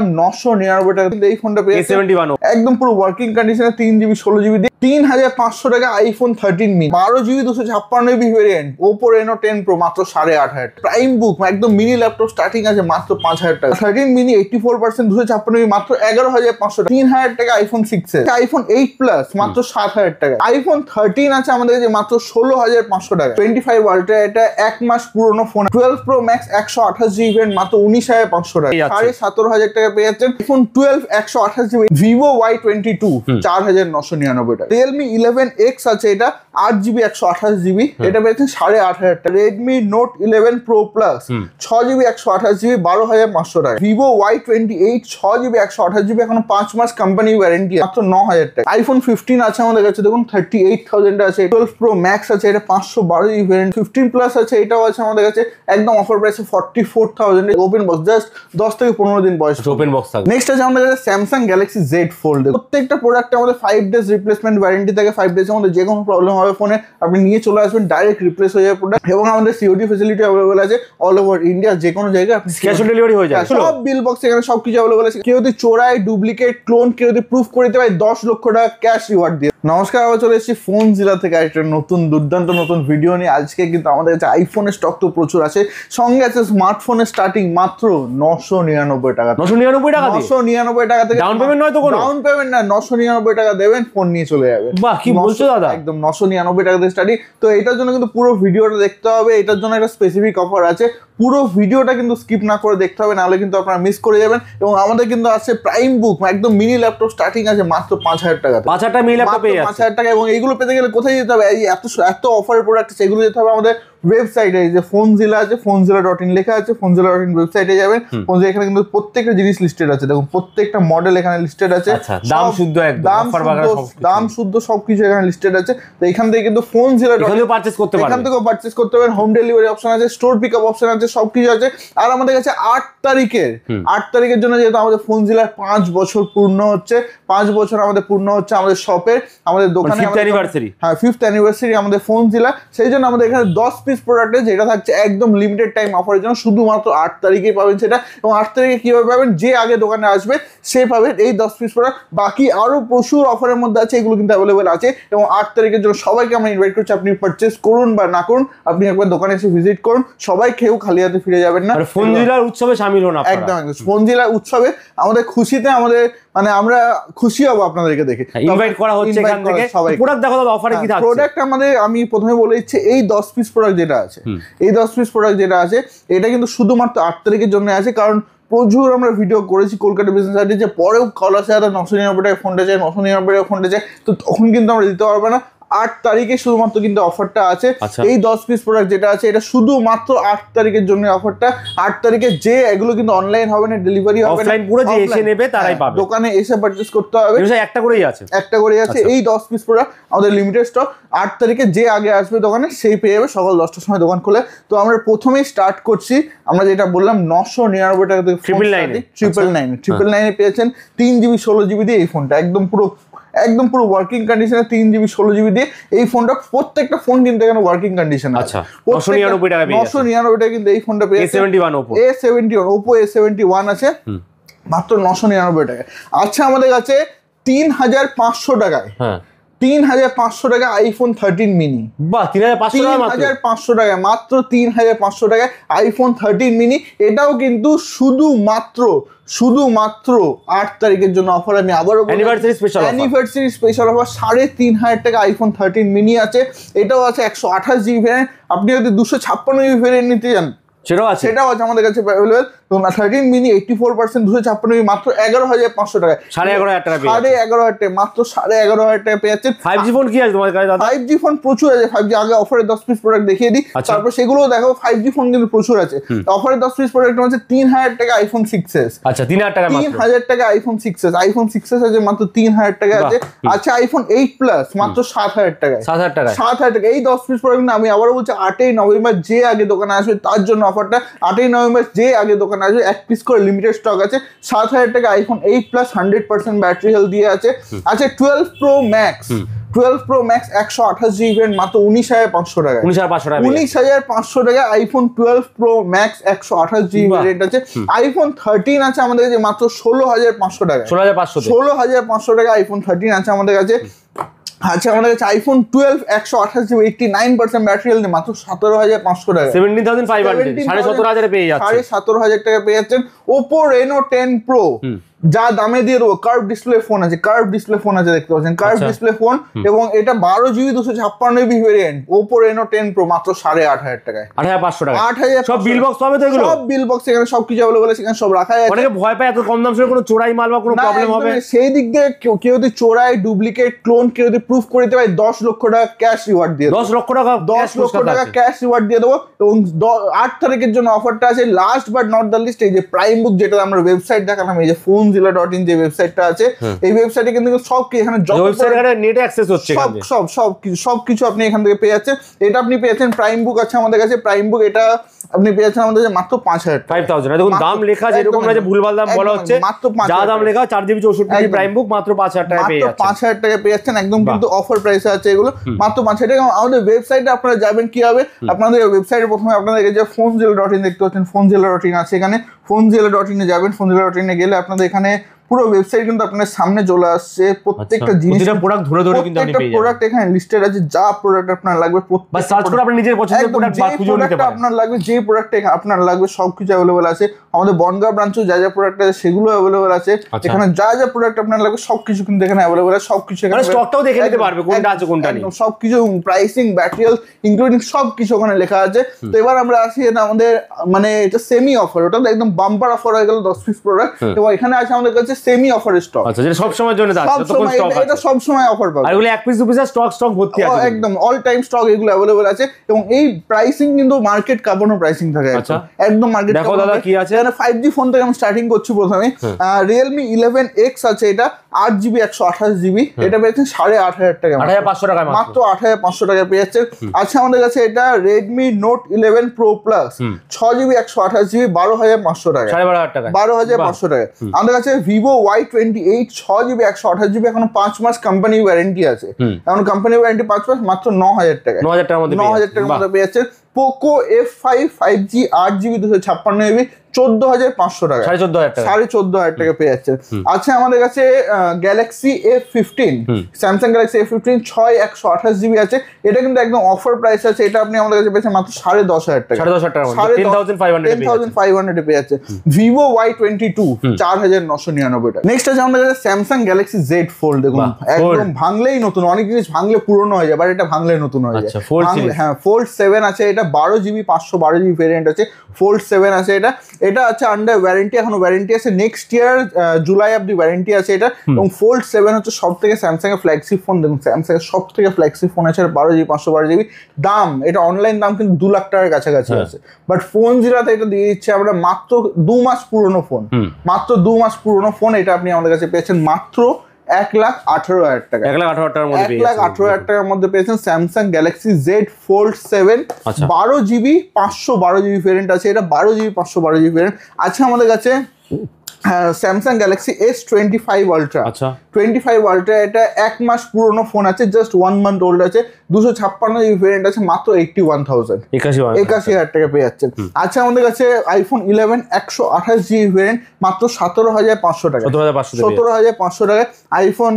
999 টাকা এই ফোনটা পেয়ে একদম পুরো ওয়ার্কিং কন্ডিশনে 3GB 16GB দিয়ে 3500 টাকা iPhone 13 mini 12GB 256GB variant Oppo Reno 10 Pro মাত্র 8500 প্রাইম বুক একদম মিনি ল্যাপটপ স্টার্টিং আছে মাত্র 5000 টাকা 13 মিনি 84% 256GB মাত্র 11500 টাকা 3000 টাকা আইফোন 6s আইফোন 8 প্লাস মাত্র 7000 টাকা আইফোন 13 আছে আমাদের কাছে মাত্র 16500 টাকা 25 আলট্রা এটা এক মাস পুরনো phone 12 Pro Max 128GB variant মাত্র 19500 টাকা 17500 টাকা পেয়ে যাচ্ছেন আইফোন 12 128GB Vivo Y22 4999 টাকা Realme 11X আছে এটা 8GB 128GB এটা পেয়েছেন 8500 টাকা Redmi Note 11 Pro Plus 6GB 128GB 12500 টাকা Vivo Y28 6GB 128GB এখনো 5 মাস কোম্পানি ওয়ারেন্টি মাত্র 9000 টাকা iPhone 15 আছে আমাদের কাছে দেখুন 38000 আছে 12 Pro Max আছে এটা 512GB ভেরিয়েন্ট 15 Plus আছে এটাও আছে আমাদের কাছে একদম অফার প্রাইসে 44000 ওপেন বক্স জাস্ট 10 থেকে 15 দিন বয়স ওপেন বক্স থাকে নেক্সট আছে আমাদের কাছে Samsung Galaxy Z Fold প্রত্যেকটা প্রোডাক্টে আমাদের 5 ডেজ রিপ্লেসমেন্ট ওয়ারেন্টি থাকে 5 ডেজ এর মধ্যে যে কোনো প্রবলেম হবে ফোনে আপনি নিয়ে চলে আসবেন ডাইরেক্ট রিপ্লেস হয়ে যাবে প্রোডাক্ট এবং আমাদের সিওডি ফ্যাসিলিটি अवेलेबल আছে অল ওভার ইন্ডিয়া যে কোনো জায়গায় আপনি ক্যাশ অন ডেলিভারি হয়ে যায় সব বিল বক্স এখানে সবকিছু अवेलेबल আছে কেউ যদি চোরাই ডুপ্লিকেট ক্লোন কেউ যদি প্রুফ করে দিতে পারে 10 লক্ষ টাকা ক্যাশ রিওয়ার্ড দিয়ে নমস্কার আমরা চলে এসেছি ফোন জিলা থেকে একটা নতুন দুর্দান্ত নতুন ভিডিও নিয়ে আজকে কিন্তু আমাদের কাছে আইফোনের স্টক তো প্রচুর আছে সঙ্গে আছে স্মার্টফোনের স্টার্টিং মাত্র 999 টাকা 999 টাকা 999 টাকা থেকে ডাউন পেমেন্ট নয় তো কোনো ডাউন পেমেন্ট না 999 টাকা দেবেন ফোন নিয়ে চলে যাবেন বাহ কি বলছো দাদা একদম 999 টাকা দিয়ে স্টার্টিং তো এটার জন্য কিন্তু পুরো ভিডিওটা দেখতে হবে এটার জন্য একটা স্পেসিফিক অফার আছে পুরো ভিডিওটা কিন্তু স্কিপ না করে দেখতে হবে নাহলে কিন্তু আপনারা মিস করে যাবেন এবং আমাদের কিন্তু আছে প্রাইম বুক একদম মিনি ল্যাপটপ স্টার্টিং আছে মাত্র 5000 টাকা 5000 টাকা মিনি ল্যাপটপ পেয়ে যাচ্ছে 5000 টাকা এবং এইগুলো পেতে গেলে কোথায় যেতে হবে এই এত অফারের প্রোডাক্ট আছে এগুলো যেতে হবে আমাদের ওয়েবসাইটে যে ফোনজিলা আছে fonzilla.in লেখা আছে fonzilla.in ওয়েবসাইটে যাবেন ফোনজিলা এখানে কিন্তু প্রত্যেকটা জিনিস লিস্টেড আছে দেখুন প্রত্যেকটা মডেল এখানে লিস্টেড আছে দাম শুদ্ধ একদম অফার বাগার দাম শুদ্ধ সবকিছু এখানে লিস্টেড আছে তো এখান থেকে কিন্তু fonzilla.in পারচেজ করতে পারবেন এখান থেকে পারচেজ করতে পারবেন হোম ডেলিভারি অপশন আছে স্টোর পিকআপ অপশন আছে সবকিছু আছে আর আমাদের কাছে 8 তারিখের জন্য যেহেতু আমাদের ফোনজিলার 5 বছর পূর্ণ হচ্ছে 5 বছর আমাদের পূর্ণ হচ্ছে আমাদের শপের আমাদের দোকানে 5th অ্যানিভার্সারি হ্যাঁ 5th অ্যানিভার্সারি আমাদের ফোনজিলা সেই জন্য আমাদের এখানে 10 পিস প্রোডাক্ট যেটা থাকছে একদম লিমিটেড টাইম অফারের জন্য শুধুমাত্র 8 তারিখে পাবেন সেটা এবং 8 তারিখে কিভাবে পাবেন যে আগে দোকানে আসবে সে পাবেন এই 10 পিস প্রোডাক্ট বাকি আরো প্রচুর অফারের মধ্যে আছে এগুলো কিন্তু অ্যাভেলেবল আছে এবং 8 তারিখের জন্য সবাইকে আমরা ইনভাইট করছি আপনি পারচেজ করুন বা না করুন আপনি একবার দোকানে এসে ভিজিট করুন সবাই কেউ খালি হাতে ফিরে যাবেন না ফোনজিলার উৎসবে শামিল হন আপনারা একদম ফোনজিলার উৎসবে আমাদের খুশিতে আমাদের মানে আমরা খুশি হব আপনাদেরকে দেখে ইনভাইট করা হচ্ছে এখান থেকে প্রোডাক্ট দেখো দাদা অফারে কি থাকছে প্রোডাক্ট আমাদের আমি প্রথমে বলে দিচ্ছি এই 10 পিস প্রোডাক্ট যেটা আছে এই 10 পিস প্রোডাক্ট যেটা আছে এটা কিন্তু শুধুমাত্র 8 তারিখের জন্য আছে কারণ প্রচুর আমরা ভিডিও করেছি কলকাতা বিজনেস আইডি যে পরেও কল আসে 999 টাকা ফোনটা চাই 999 টাকা ফোনটা চাই তো তখন কিন্তু আমরা দিতে পারবো না 8 তারিখে শুধুমাত্র কিন্তু অফারটা আছে এই 10 পিস প্রোডাক্ট যেটা আছে এটা শুধুমাত্র 8 তারিখের জন্য অফারটা 8 তারিখে যে এগুলো কিন্তু অনলাইন হবে না ডেলিভারি হবে না অফলাইন পুরো যে এসে নেবে তারাই পাবে দোকানে এসে পারচেজ করতে হবে এটা একটা করেই আছে এই 10 পিস প্রোডাক্ট আমাদের লিমিটেড স্টক 8 তারিখে যে আগে আসবে দোকানে সেই পেয়ে যাবে সকাল 10টার সময় দোকান খোলে তো আমরা প্রথমেই স্টার্ট করছি আমরা যেটা বললাম 999 টাকা থেকে 999 এ পেয়েছেন 3GB 16GB দিয়ে এই ফোনটা একদম পুরো ওয়ার্কিং কন্ডিশনে 3GB 16GB দিয়ে এই ফোনটা প্রত্যেকটা ফোন কিন্তু এখানে ওয়ার্কিং কন্ডিশন আছে 999 টাকা 999 টাকা কিন্তু এই ফোনটা পেয়ে A71 Oppo A71 আছে মাত্র 999 টাকা আচ্ছা আমাদের কাছে 3500 টাকায় 3500 টাকা আইফোন 13 মিনি বাহ 3500 টাকা মাত্র 3500 টাকায় আইফোন 13 মিনি এটাও কিন্তু শুধুমাত্র 8 তারিখের জন্য অফার আমি আবারও অ্যানিভার্সারি স্পেশাল অফার 3500 টাকা আইফোন 13 মিনি আছে এটাও আছে 128GB ভ্যারিয়েন্ট আপনি যদি 256GB ভ্যারিয়েন্ট নিতে চান সেটাও আছে আমাদের কাছে অ্যাভেলেবল তো 13 মিনি 84% 256GB মাত্র 11500 টাকা 11500 টাকা 11500 টাকা মাত্র 11500 টাকা পেয়ে যাচ্ছেন 5G ফোন কি আছে তোমাদের কাছে দাদা 5G ফোন প্রচুর আছে 5G আগে অফারে 10 পিস প্রোডাক্ট দেখিয়ে দিই তারপর সেগুলো দেখো 5G ফোন কিন্তু প্রচুর আছে অফারে 10 পিস প্রোডাক্ট আছে 3000 টাকা আইফোন 6s আচ্ছা 3000 টাকা মাত্র 3000 টাকা আইফোন 6s আছে মাত্র 3000 টাকা আছে আচ্ছা আইফোন 8 প্লাস মাত্র 7000 টাকা 7000 টাকা এই 10 পিস প্রোডাক্ট আমি আবারও বলছি 8ই নভেম্বর যে আগে দোকানে আসবে তার জন্য অফারটা 8ই নভেম্বর যে আগে দোকানে আসবে এক পিস করে লিমিটেড স্টক আছে 7000 টাকা আইফোন 8 প্লাস 100% ব্যাটারি হেলথ দিয়ে আছে আচ্ছা 12 Pro Max 12 Pro Max 128GB variant মাত্র 19,500 টাকা। 19,500 টাকা iPhone 12 Pro Max 128GB variant আছে। আইফোন 13 আছে আমাদের কাছে মাত্র 16,500 টাকা। 16,500 টাকা আইফোন 13 আছে আমাদের কাছে। আচ্ছা আমাদের কাছে আইফোন 12 128GB 89% ব্যাটারি হেলথ মাত্র 17,500 টাকা। 17,500 17,500 পেয়ে যাচ্ছেন। 17,500 টাকা পেয়ে যাচ্ছেন। Oppo Reno 10 Pro যা দামে দিয়ে দেবো। কার্ভ ডিসপ্লে ফোন আছে, কার্ভ ডিসপ্লে ফোন আছে, দেখতে পাচ্ছেন কার্ভ ডিসপ্লে ফোন, এবং এটা 12GB 256GB variant. Oppo Reno 10 Pro মাত্র 8,500 টাকায়। 8,500 টাকা। 8,000 সব বিল বক্স পাবে তো এগুলো? সব বিল বক্স, এখানে সবকিছু अवेलेबल আছে, এখানে সব রাখা আছে। অনেকে ভয় পায় এত কম দাম শুনে কোনো চোরাই মাল বা কোনো প্রবলেম হবে, সেই দিক দিয়ে কেউ যদি চোরাই, ডুপ্লিকেট, ক্লোন কেউ যদি প্রুফ করে দিতে পারে 10 লক্ষ টাকা ক্যাশ রিওয়ার্ড দিয়ে দেবো। 10 লক্ষ টাকা 10 লক্ষ টাকা ক্যাশ রিওয়ার্ড দিয়ে দেবো। এবং 8 তারিখের জন্য অফারটা আছে। Last but not the list, এই যে প্রাইম বুক যেটা আমরা ওয়েবসাইট দেখালাম, এই যে phonezilla.in যে ওয়েবসাইটটা আছে, এই ওয়েবসাইটে কিন্তু সব কি এখানে নেট অ্যাক্সেস হচ্ছে, সবকিছু আপনি এখান থেকে পেয়ে যাচ্ছেন। এটা আপনি পেয়েছেন প্রাইম বুক আছে আমাদের কাছে। প্রাইম বুক এটা আপনি পেয়েছেন আমাদের কাছে মাত্র 5,000। দেখুন দাম লেখা যেরকম না যে ভুলভাল দাম বলা হচ্ছে, যা দাম লেখা 4GB 64GB প্রাইম বুক মাত্র 5,000 টাকা পেয়ে যাচ্ছেন। 5,000 টাকা পেয়ে যাচ্ছেন একদম, কিন্তু অফার প্রাইসে আছে এগুলো মাত্র 5,000 টাকা। আমাদের ওয়েবসাইটে আপনারা যাবেন কি হবে, আপনাদের ওয়েবসাইটে প্রথমে আপনাদের যে phonezilla.in দেখতে পাচ্ছেন, phonezilla.in আছে এখানে। phonezilla.in এ যাবেন, phonezilla.in এ গেলে আপনাদের এখানে পুরো ওয়েবসাইট কিন্তু আপনার সামনে চলে আসছে। প্রত্যেকটা জিনিস, প্রোডাক্ট ধরে ধরে কিন্তু আপনি পেয়ে যাবেন। প্রোডাক্ট এখানে লিস্টেড আছে, যা প্রোডাক্ট আপনার লাগবে বাস সার্চ করে আপনি নিজের পছন্দের প্রোডাক্ট বা খুঁজে নিতে পারেন। আপনার লাগবে যে প্রোডাক্ট আপনার লাগবে সবকিছু अवेलेबल আছে। আমাদের বনগাঁ ব্রাঞ্চে যা যা প্রোডাক্ট আছে সেগুলো अवेलेबल আছে। এখানে যা যা প্রোডাক্ট আপনার লাগবে সবকিছু কিন্তু এখানে अवेलेबल আছে। সবকিছু এখানে স্টকটাও দেখে নিতে পারবে কোনটা আছে কোনটা নেই, সবকিছু প্রাইসিং, ব্যাটারি হেলথ ইনক্লুডিং সবকিছু ওখানে লেখা আছে। তো এবার আমরা আসি, এটা আমাদের মানে এটা সেমি অফার, ওটা একদম বাম্পার অফার হয়ে গেল 10 পিস প্রোডাক্ট। এবং এখানে আছে আমাদের কাছে সেমি অফার স্টক। আচ্ছা, যেটা সব সময়ের জন্য আছে, তখন স্টক আছে, এটা সব সময় অফার পাবে। আর এগুলো 1 পিস 2 পিস স্টক ভর্তি আছে, একদম অল টাইম স্টক এগুলো अवेलेबल আছে। এবং এই প্রাইসিং কিন্তু মার্কেট কাঁপানো প্রাইসিং থাকে, একদম মার্কেট। দেখো দাদা কি আছে, এখানে 5G ফোন থেকে আমি স্টার্টিং করছি প্রথমে। Realme 11X আছে, এটা 8GB 128GB, এটা পেয়েছেন 8,500 টাকা, 8,500 টাকা মাত্র 8,500 টাকা পেয়ে যাচ্ছেন। আচ্ছা আমাদের কাছে এটা Redmi Note 11 Pro Plus 6GB 128GB 12,500 টাকা, 12,500 টাকা। আমাদের কাছে Vivo Y28 6GB 128GB, এখন 5 মাস কোম্পানি ওয়ারেন্টি আছে, এখন কোম্পানি ওয়ারেন্টি 5 মাস, মাত্র 9,000 টাকা, 9,000 টাকার মধ্যে 9,000 টাকার মধ্যে পেয়ে যাচ্ছেন। Poco F5 5G 8GB 256GB 14,500 টাকা, 14,500 টাকা পেয়ে যাচ্ছে। আচ্ছা আমাদের কাছে Galaxy A15, Samsung Galaxy A15 6/128GB আছে, এটা কিন্তু একদম অফার প্রাইস আছে। এটা আপনি আমাদের কাছে পেয়েছেন মাত্র 10,500 টাকা, 10,500 পেয়ে যাচ্ছে। Vivo Y22 4,999 টাকা। নেক্সট আছে আমাদের কাছে Samsung Galaxy Z Fold, দেখুন একদম ভাঙলেই নতুন, অনেক জিনিস ভাঙলে পুরনো হয়ে যায়, বাট এটা ভাঙলে নতুন হয়ে যায়। হ্যাঁ, Fold 7 আছে, এটা 12GB 512GB ভেরিয়েন্ট আছে। Fold 7 আছে, এটা আছে আন্ডার ওয়ারেন্টি, এখনো ওয়ারেন্টি আছে, নেক্সট ইয়ার জুলাই অব্দি ওয়ারেন্টি আছে এটা। এবং Fold 7 হচ্ছে সব থেকে স্যামসাং এর ফ্ল্যাগশিপ ফোন। দেখুন স্যামসাং এর সব থেকে ফ্ল্যাগশিপ ফোন আছে, 12GB 512GB দাম। এটা অনলাইন দাম কিন্তু 2 লাখ টাকার কাছাকাছি আছে, বাট ফোনজিলাতে এটা দিয়ে দিচ্ছে আমরা মাত্র 2 মাস পুরনো ফোন, মাত্র 2 মাস পুরনো ফোন। এটা আপনি আমাদের কাছে পেয়েছেন মাত্র 1,18,000 টাকা, 1,18,000 টাকার মধ্যে পেয়েছেন Samsung Galaxy Z Fold 7 12GB 512GB variant আছে, এটা 12GB 512GB ভেরিয়েন্ট আছে আমাদের কাছে। Samsung Galaxy S25 Ultra, 25 Ultra এটা 1 মাস পুরনো ফোন আছে, জাস্ট 1 মান্থ ওল্ড আছে, 256GB ভেরিয়েন্ট আছে, মাত্র 81,000 টাকা পেয়ে যাচ্ছেন। আচ্ছা আমাদের কাছে আইফোন 11 128GB ভেরিয়েন্ট মাত্র 17,500 টাকা, 17,500 টাকা। আইফোন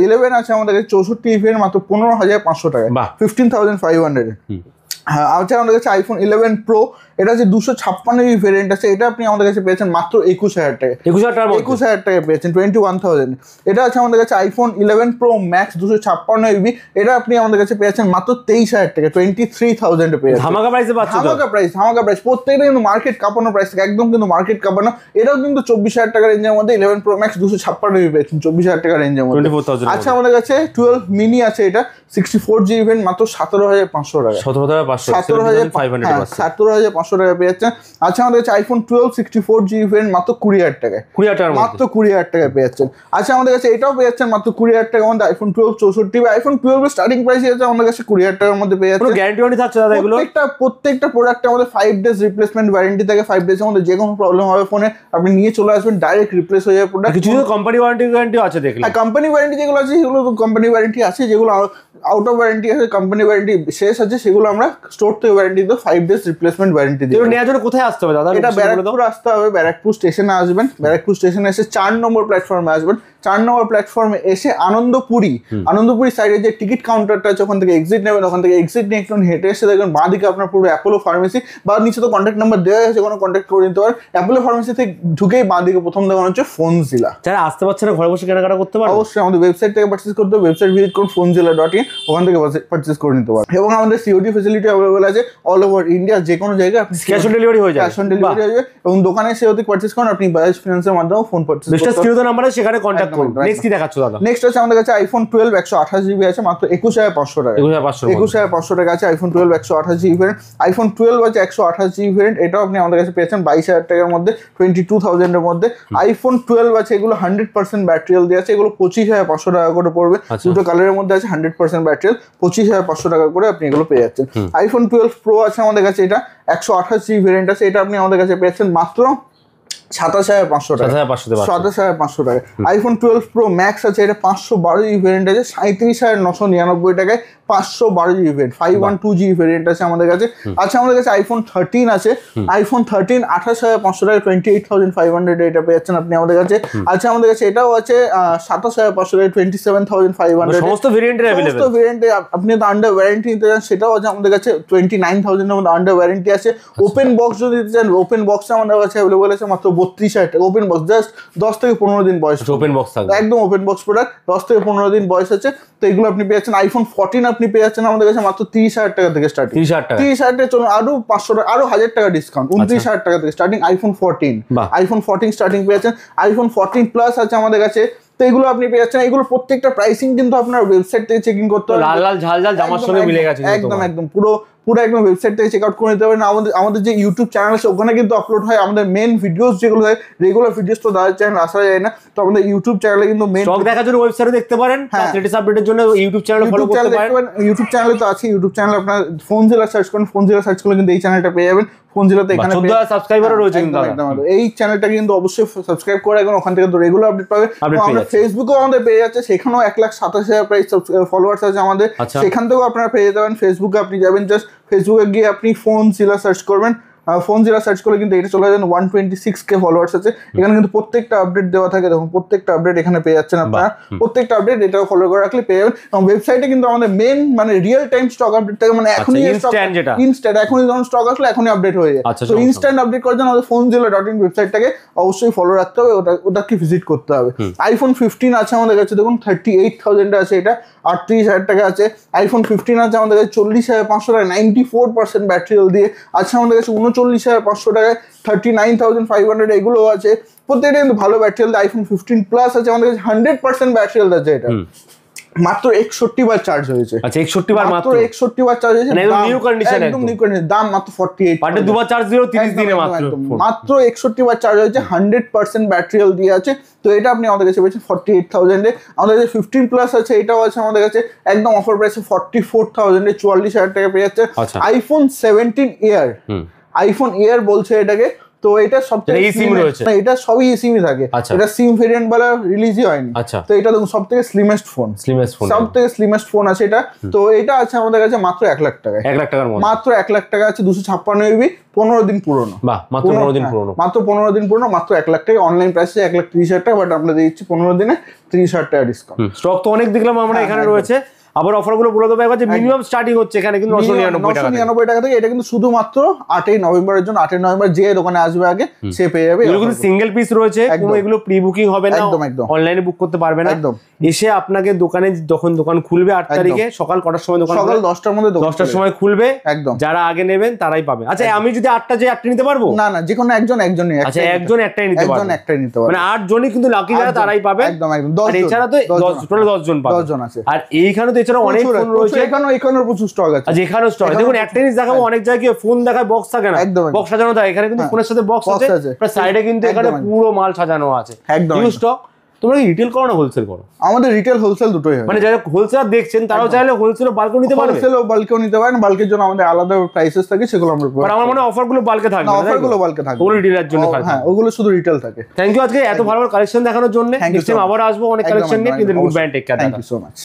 11 আছে আমাদের কাছে 64GB ভেরিয়েন্ট মাত্র 15,500 টাকা, 15,500। হ্যাঁ, আচ্ছা আমাদের কাছে আইফোন 11 Pro, এটা হচ্ছে 256GB ভেরিয়েন্ট আছে, এটা আপনি আমাদের কাছে পেয়েছেন মাত্র 21,000 টাকা, 21,000 টাকা পেয়েছেন, 21,000। এটা আছে আমাদের কাছে আইফোন 11 Pro Max 256GB, এটা আপনি আমাদের কাছে পেয়েছেন মাত্র 23,000 টাকা, 23,000 পেয়েছেন। ধামাকা প্রাইসে পাচ্ছেন, ধামাকা প্রাইস, প্রত্যেকটা কিন্তু মার্কেট কাঁপানো প্রাইস, একদম কিন্তু মার্কেট কাঁপানো। এটাও কিন্তু 24,000 টাকা রেঞ্জের মধ্যে 11 Pro Max 256GB পেয়েছেন, 24,000 টাকা রেঞ্জের মধ্যে। আচ্ছা আমাদের কাছে 12 মিনি আছে, এটা 64GB ভেরিয়েন্ট মাত্র 17,500 টাকা, 17,500 টাকা পেয়ে যাচ্ছেন। আচ্ছা আমাদের কাছে আইফোন 12 64GB ভেরিয়েন্ট মাত্র 20,000 টাকায়, 20,000 মাত্র 20,000 টাকায় পেয়ে যাচ্ছেন। আচ্ছা আমাদের কাছে এটাও পেয়ে যাচ্ছেন মাত্র 20,000 টাকার মধ্যে আইফোন 12 64GB। আইফোন 12 এর স্টার্টিং প্রাইস আছে আমাদের কাছে 20,000 টাকার মধ্যে পেয়ে যাচ্ছেন। গ্যারান্টি ওয়ারেন্টি থাকছে দাদা এগুলো? প্রত্যেকটা প্রোডাক্টে আমাদের 5 ডেজ রিপ্লেসমেন্ট ওয়ারেন্টি থাকে। 5 ডেজের মধ্যে যে কোনো প্রবলেম হবে ফোনে আপনি নিয়ে চলে আসবেন, ডাইরেক্ট রিপ্লেস হয়ে যাবে প্রোডাক্ট। কিছু কোম্পানি ওয়ারেন্টি আছে দেখলাম। হ্যাঁ কোম্পানি ওয়ারেন্টি যেগুলো আছে সেগুলো তো কোম্পানি ওয়ারেন্টি আছে, যেগুলো আউট অফ ওয়ারেন্টি আছে, কোম্পানি ওয়ারেন্টি শেষ আছে, সেগুলো আমরা স্টোর থেকে ওয়ারেন্টি দিই, 5 ডেজ রিপ্লেসমেন্ট ওয়ারেন্টি দিই। এগুলো নেওয়ার জন্য কোথায় আসতে হবে দাদা? এটা ব্যারাকপুর আসতে হবে, ব্যারাকপুর স্টেশনে আসবেন, ব্যারাকপুর স্টেশনে এসে 4 নম্বর প্ল্যাটফর্মে আসবেন। 4 নম্বর প্ল্যাটফর্মে এসে আনন্দপুরি সাইডে যে টিকিট কাউন্টারটা আছে ওখান থেকে এক্সিট নেবেন, ওখান থেকে এক্সিট নিয়ে একটু হেঁটে এসে দেখবেন বাঁ দিকে আপনার পুরো অ্যাপোলো ফার্মেসি, বা নিচে তো কন্ট্যাক্ট নাম্বার দেওয়া আছে, কোনো কন্ট্যাক্ট করে নিতে পারেন। অ্যাপোলো ফার্মেসি থেকে ঢুকেই বাঁ দিকে প্রথম দোকান হচ্ছে ফোনজিলা। যারা আসতে পারছে না ঘরে বসে কেনাকাটা করতে পারে, অবশ্যই আমাদের ওয়েবসাইট থেকে পারচেজ করতে হবে। ওয়েবসাইট ভিজিট করুন phonezilla.in, ওখান থেকে পারচেজ করে নিতে পারেন। এবং আমাদের সিওডি ফ্যাসিলিটি অ্যাভেলেবল আছে অল ওভার ইন্ডিয়া, যে কোনো জায়গায় আপনি ক্যাশ অন ডেলিভারি হয়ে যায়। ক্যাশ অন ডেলিভারি হয়ে যাবে। এবং দোকানে এসে যদি পারচেজ করেন আপনি বাজাজ ফিনান্সের মাধ্যমে ফোন পারচেজ করতে পারেন। স্ক্রিনে নাম্বার আছে, সেখানে কন্টাক্ট করুন। নেক্সট কি দেখাচ্ছ দাদা? নেক্সট আছে আমাদের কাছে আইফোন 12 128GB আছে মাত্র 21,500 টাকা। 21,500 টাকা আছে আইফোন 12 128GB ভেরিয়েন্ট। আইফোন 12 আছে 128GB ভেরিয়েন্ট, এটাও আপনি আমাদের কাছে পেয়েছেন 22,000 টাকার মধ্যে, 22,000 এর মধ্যে। আইফোন 12 আছে, এগুলো 100% ব্যাটারি হেলথ দিয়ে আছে, এগুলো 25,500 টাকা করে পড়বে। দুটো কালারের মধ্যে আছে, 100% ব্যাটারি হেলথ, 25,500 টাকা করে আপনি এগুলো পেয়ে যাচ্ছেন। আইফোন 12 প্রো আছে আমাদের কাছে, এটা 128GB ভেরিয়েন্ট আছে, এটা আপনি আমাদের কাছে পেয়েছেন মাত্র 27,500 টাকা। 27,500 টাকা। আইফোন 12 প্রো ম্যাক্স আছে, এটা 512GB ভেরিয়েন্ট আছে 37,999 টাকায়, 512GB ভেরিয়েন্ট, 512GB ভেরিয়েন্ট আছে আমাদের কাছে। আচ্ছা আমাদের কাছে আইফোন 13 আছে, আইফোন 13 28,500 টাকা, 28,500 এটা পেয়ে যাচ্ছেন আপনি আমাদের কাছে। আচ্ছা আমাদের কাছে এটাও আছে 27,500 টাকা, 27,500। সমস্ত ভেরিয়েন্টের अवेलेबल, সমস্ত ভেরিয়েন্টে আপনি তো আন্ডার ওয়ারেন্টি নিতে চান সেটাও আছে আমাদের কাছে, 29,000 এর মধ্যে আন্ডার ওয়ারেন্টি আছে। ওপেন বক্স যদি নিতে চান, ওপেন বক্স আমাদের কাছে अवेलेबल আছে মাত্র 32,000 টাকা। ওপেন বক্স জাস্ট 10 থেকে 15 দিন বয়স, ওপেন বক্স থাকবে, একদম ওপেন বক্স প্রোডাক্ট, 10 থেকে 15 দিন বয়স আছে। তো এগুলো আপনি পেয়ে যাচ্ছেন। আইফোন 14 আপনি পেয়ে যাচ্ছেন আমাদের কাছে মাত্র 30,000 টাকা থেকে স্টার্টিং। 30,000 টাকা, চলুন আরো 500 টাকা, আরো 1,000 টাকা ডিসকাউন্ট, 29,000 টাকা থেকে স্টার্টিং আইফোন 14। আইফোন 14 স্টার্টিং পেয়ে যাচ্ছেন। আইফোন 14 প্লাস আছে আমাদের কাছে, তো এগুলো আপনি পেয়ে যাচ্ছেন। এগুলো প্রত্যেকটা প্রাইসিং কিন্তু আপনার ওয়েবসাইট থেকে চেকিং করতে হবে। লাল লাল ঝাল ঝাল জামার সঙ্গে মিলে গেছে, একদম পুরো একদম ওয়েবসাইট থেকে চেক আউট করে নিতে পারেন। আমাদের যে ইউটিউব চ্যানেল আছে ওখানে কিন্তু আপলোড হয় আমাদের মেন ভিডিওস, যেগুলো হয় রেগুলার ভিডিওস তো দাদার চ্যানেল আসা যায় না, তো আমাদের ইউটিউব চ্যানেলে কিন্তু মেন স্টক দেখার জন্য ওয়েবসাইটে দেখতে পারেন, লেটেস্ট আপডেটের জন্য ইউটিউব চ্যানেল ফলো করতে পারেন। ইউটিউব চ্যানেলে তো আছে, ইউটিউব চ্যানেলে আপনার ফোনজিলা সার্চ করেন, ফোনজিলা সার্চ করলে কিন্তু এই চ্যানেলটা পেয়ে যাবেন। ফোনজিলাতে এখানে 14,000 সাবস্ক্রাইবারও রয়েছে কিন্তু এই চ্যানেলটাকে কিন্তু অবশ্যই সাবস্ক্রাইব করে রাখুন, ওখান থেকে তো রেগুলার আপডেট পাবেন। আমরা ফেসবুকেও আমাদের পেয়ে যাচ্ছে, সেখানেও 1,27,000 প্রাইস ফলোয়ার্স আছে আমাদের, সেখান থেকেও আপনারা পেয়ে যাবেন। ফেসবুকে আপনি যাবেন, জাস্ট ফেসবুকে গিয়ে আপনি ফোনজিলা সার্চ করবেন, ফোনজিলা সার্চ করলে কিন্তু এটা চলে যাবেন। 126K ফলোয়ার্স আছে এখানে, কিন্তু প্রত্যেকটা আপডেট দেওয়া থাকে, দেখুন প্রত্যেকটা আপডেট এখানে পেয়ে যাচ্ছেন আপনারা, প্রত্যেকটা আপডেট এটাও ফলো করে রাখলে পেয়ে যাবেন। এবং ওয়েবসাইটে কিন্তু আমাদের মেন মানে রিয়েল টাইম স্টক আপডেট থাকে, মানে এখনই ইনস্ট্যান্ট, এখনই যখন স্টক আসলে এখনই আপডেট হয়ে যায়। তো ইনস্ট্যান্ট আপডেট করার জন্য আমাদের phonezilla.in ওয়েবসাইটটাকে অবশ্যই ফলো রাখতে হবে, ওটাকে ভিজিট করতে হবে। আইফোন 15 আছে আমাদের কাছে, দেখুন 38,000 আছে, এটা 38,000 টাকা আছে। আইফোন 15 আছে আমাদের কাছে 40,500 টাকা, 94% ব্যাটারি হেলথ দিয়ে আছে আমাদের কাছে। 39,500 টাকায় 39,500 এগুলো আছে, প্রত্যেকটা কিন্তু ভালো ব্যাটারি হেলথ। আইফোন 15 প্লাস আছে আমাদের কাছে, 100% ব্যাটারি হেলথ আছে, এটা মাত্র 61 বার চার্জ হয়েছে। আচ্ছা 61 বার, মাত্র 61 বার চার্জ হয়েছে, একদম নিউ কন্ডিশন, একদম নিউ কন্ডিশন, দাম মাত্র 48। পার ডে দুবার চার্জ দিলেও 30 দিনে মাত্র 61 বার চার্জ হয়েছে, 100% ব্যাটারি হেলথ দিয়ে আছে। তো এটা আপনি আমাদের কাছে পেয়েছেন 48,000 এ। আমাদের কাছে 15 প্লাস আছে, এটাও আছে আমাদের কাছে একদম অফার প্রাইসে 44,000 এ, 44,000 টাকা পেয়ে যাচ্ছে। আইফোন 17 এয়ার, আইফোন এয়ার বলছে এটাকে, তো এটা সবথেকে এটা সবই সিমই থাকে, এটা সিম ভেরিয়েন্ট বলা রিলিজই হয়নি। তো এটা দেখুন সবথেকে স্লিমেস্ট ফোন, সবথেকে স্লিমেস্ট ফোন আছে এটা। তো এটা আছে আমাদের কাছে মাত্র 1 লাখ টাকায়, 1 লাখ টাকার মধ্যে, মাত্র 1 লাখ টাকা আছে, 256 MB, 15 দিন পুরনো, মাত্র 15 দিন পুরনো, মাত্র 15 দিন পুরনো, মাত্র 1 লাখ টাকা। অনলাইন প্রাইসে 1,30,000 টাকা, বাট আমরা দিচ্ছি 15 দিনে 30,000 টাকা ডিসকাউন্ট। স্টক তো অনেক দেখলাম আমরা এখানে রয়েছে। আবার অফারগুলো বলে দেবো একবার, যে মিনিমাম স্টার্টিং হচ্ছে এখানে কিন্তু 999 টাকা থেকে। এটা কিন্তু শুধুমাত্র 8ই নভেম্বরের জন্য, 8ই নভেম্বর যে দোকানে আসবে আগে সে পেয়ে যাবে। এগুলো কিন্তু সিঙ্গেল পিস রয়েছে, কোনো এগুলো প্রি বুকিং হবে না, অনলাইনে বুক করতে পারবে না, এসে আপনাকে দোকানে যখন দোকান খুলবে 8 তারিখে সকাল কটার সময় দোকান, সকাল 10টার মধ্যে, 10টার সময় খুলবে, একদম যারা আগে নেবেন তারাই পাবে। আচ্ছা আমি যদি 8টা যে 8টা নিতে পারবো? না যে কোনো একজনই। আচ্ছা একজন একটাই নিতে পারবে, মানে 8 জনই কিন্তু লাকি যারা তারাই পাবে, একদম। আর এছাড়া তো টোটাল 10 জন পাবে। আর এইখানে তো এছাড়া অনেক ফোন রয়েছে, এখানেও প্রচুর স্টক আছে। আচ্ছা এখানেও স্টক, দেখুন একটা জিনিস দেখাবো, অনেক জায়গায় ফোন দেখায় বক্স থাকে না, বক্স সাজানো থাকে, এখানে কিন্তু ফোনের সাথে বক্স আছে, সাইডে কিন্তু এখানে পুরো মাল সাজানো আছে, একদম স্টক। তোমরা কি রিটেল করো না হোলসেল করো? আমাদের রিটেল হোলসেল দুটোই হয়, মানে যারা হোলসেলার দেখছেন তারাও চাইলে হোলসেল ও বাল্কও নিতে পারবে, হোলসেল ও বাল্কও নিতে পারেন, বাল্কের জন্য আমাদের আলাদা প্রাইসেস থাকে, সেগুলো আমরা আমার মনে হয় অফার গুলো বাল্কে থাকবে, অফার গুলো বাল্কে থাকবে, ওগুলো রিটেলের জন্য থাকে, হ্যাঁ ওগুলো শুধু রিটেল থাকে। থ্যাংক ইউ আজকে এত ভালো ভালো কালেকশন দেখানোর জন্য, নেক্সট টাইম আবার আসবো অনেক কালেকশন নিয়ে, কিন্তু goodbye, take care, thank you so much.